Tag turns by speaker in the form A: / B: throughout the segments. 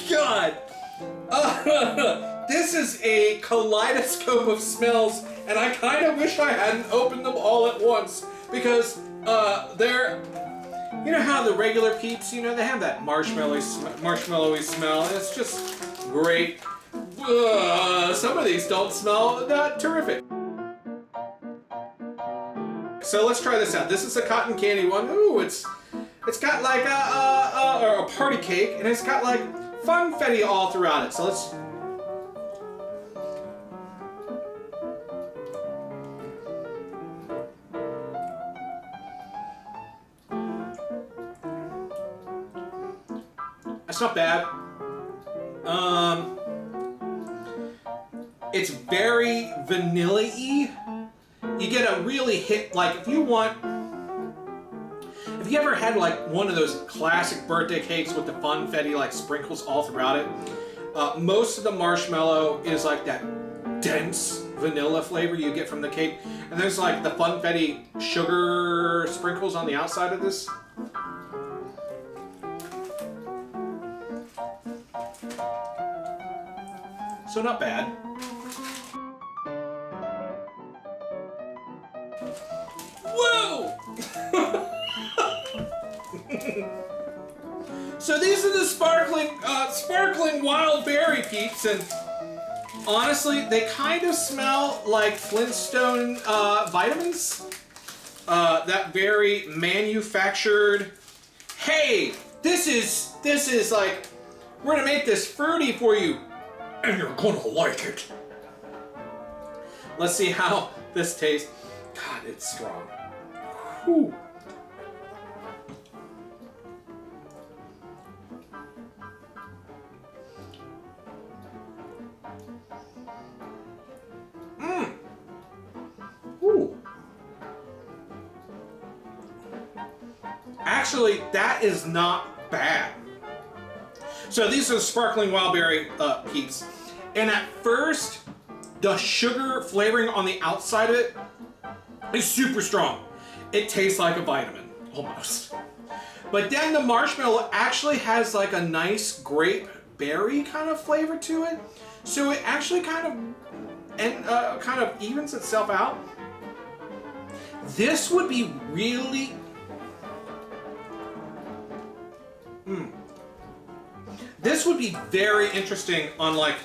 A: God! This is a kaleidoscope of smells, and I kind of wish I hadn't opened them all at once, because they're, you know how the regular Peeps, you know, they have that marshmallowy smell, and it's just great. Some of these don't smell that terrific. So let's try this out. This is a cotton candy one. Ooh, it's got like a party cake, and it's got like funfetti all throughout it. So let's. That's not bad. It's very vanilla-y. You get a really hit, like if you ever had like one of those classic birthday cakes with the funfetti like sprinkles all throughout it, most of the marshmallow is like that dense vanilla flavor you get from the cake, and there's like the funfetti sugar sprinkles on the outside of this. So not bad. Whoa! So these are the sparkling wild berry Peeps, and honestly, they kind of smell like Flintstone vitamins. That very manufactured. Hey, this is like, we're gonna make this fruity for you, and you're gonna like it. Let's see how this tastes. God, it's strong. Whew. Ooh. Actually, that is not bad. So these are sparkling wild berry Peeps, and at first, the sugar flavoring on the outside of it is super strong. It tastes like a vitamin, almost. But then the marshmallow actually has like a nice grape berry kind of flavor to it, so it actually kind of evens itself out. This would be really. This would be very interesting on like,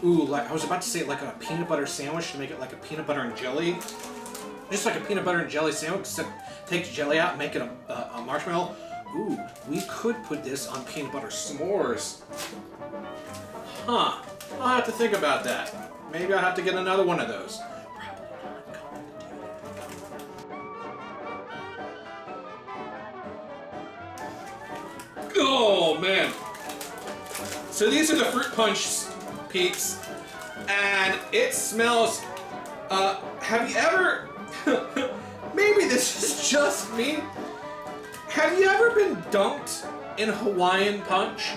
A: ooh, like I was about to say like a peanut butter sandwich to make it like a peanut butter and jelly. Just like a peanut butter and jelly sandwich, except take the jelly out and make it a marshmallow. Ooh, we could put this on peanut butter s'mores. Huh, I'll have to think about that. Maybe I'll have to get another one of those. Oh man. So these are the fruit punch Peeps, and it smells, have you ever, maybe this is just me, have you ever been dunked in Hawaiian Punch?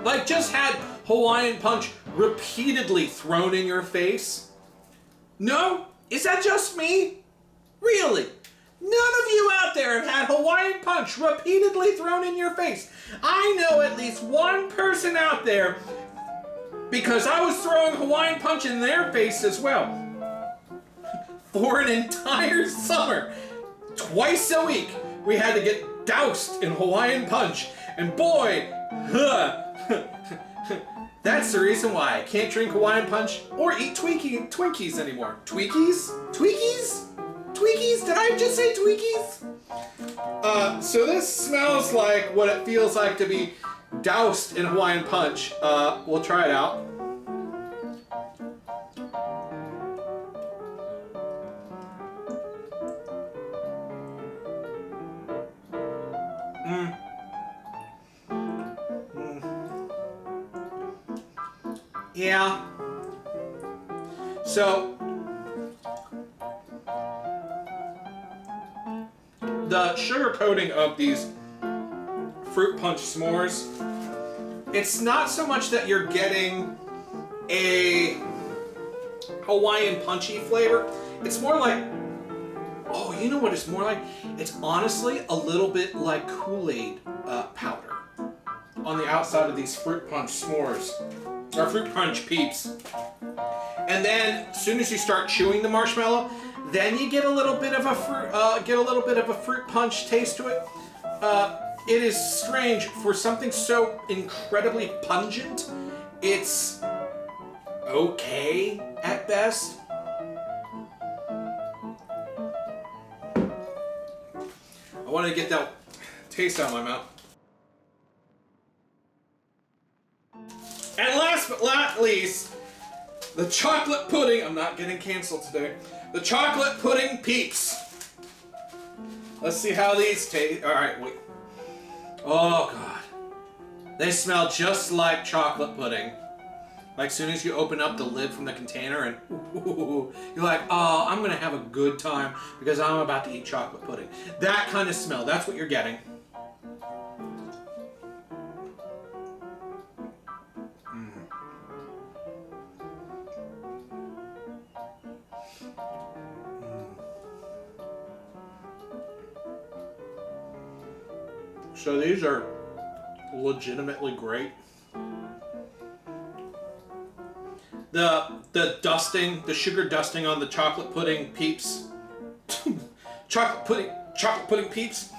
A: Like just had Hawaiian Punch repeatedly thrown in your face? No? Is that just me? Really? None of you out there have had Hawaiian Punch repeatedly thrown in your face. I know at least one person out there, because I was throwing Hawaiian Punch in their face as well. For an entire summer, twice a week, we had to get doused in Hawaiian Punch. And boy, that's the reason why I can't drink Hawaiian Punch or eat Twinkies anymore. Twinkies? Tweakies? Tweakies? Did I just say Twinkies? So this smells like what it feels like to be doused in Hawaiian Punch. We'll try it out. Yeah. So the sugar coating of these fruit punch s'mores, it's not so much that you're getting a Hawaiian punchy flavor. It's more like, oh, you know what it's more like? It's honestly a little bit like Kool-Aid powder. on the outside of these fruit punch s'mores, or fruit punch peeps. And then, as soon as you start chewing the marshmallow, then you get a little bit of a fruit punch taste to it. It is strange for something so incredibly pungent. It's okay at best. I wanted to get that taste out of my mouth. And last but not least, the chocolate pudding. I'm not getting canceled today. The chocolate pudding Peeps. Let's see how these taste. All right, wait. Oh God, they smell just like chocolate pudding. Like, as soon as you open up the lid from the container and ooh, you're like, oh, I'm gonna have a good time because I'm about to eat chocolate pudding. That kind of smell, that's what you're getting. So these are legitimately great. The dusting, the sugar dusting on the chocolate pudding Peeps. chocolate pudding Peeps.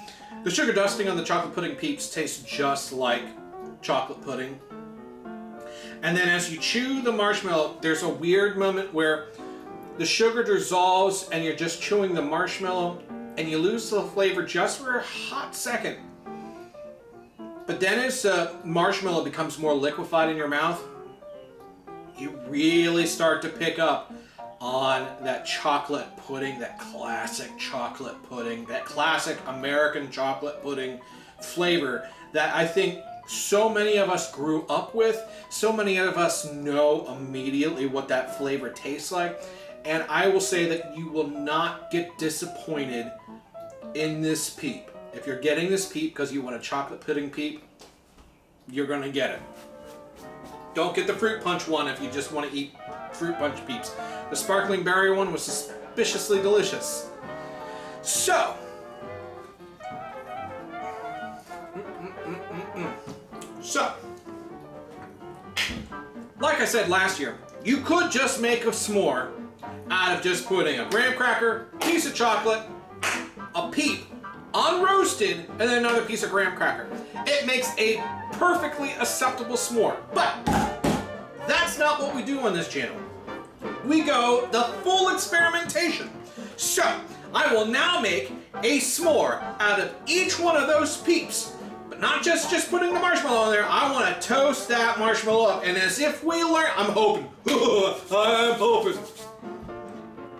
A: The sugar dusting on the chocolate pudding Peeps tastes just like chocolate pudding. And then as you chew the marshmallow, there's a weird moment where the sugar dissolves and you're just chewing the marshmallow and you lose the flavor just for a hot second. But then as the marshmallow becomes more liquefied in your mouth, you really start to pick up on that chocolate pudding, that classic chocolate pudding, that classic American chocolate pudding flavor that I think so many of us grew up with. So many of us know immediately what that flavor tastes like. And I will say that you will not get disappointed in this Peep. If you're getting this Peep because you want a chocolate pudding Peep, you're gonna get it. Don't get the fruit punch one if you just want to eat fruit punch Peeps. The sparkling berry one was suspiciously delicious. So, like I said last year, you could just make a s'more out of just putting a graham cracker, piece of chocolate, a Peep, unroasted, and then another piece of graham cracker. It makes a perfectly acceptable s'more. But that's not what we do on this channel. We go the full experimentation. So I will now make a s'more out of each one of those Peeps. But not just putting the marshmallow on there. I want to toast that marshmallow up. And as if we learn, I'm hoping. I'm hoping.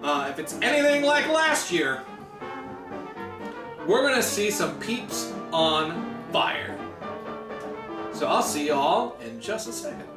A: If it's anything like last year, we're gonna see some Peeps on fire. So I'll see you all in just a second.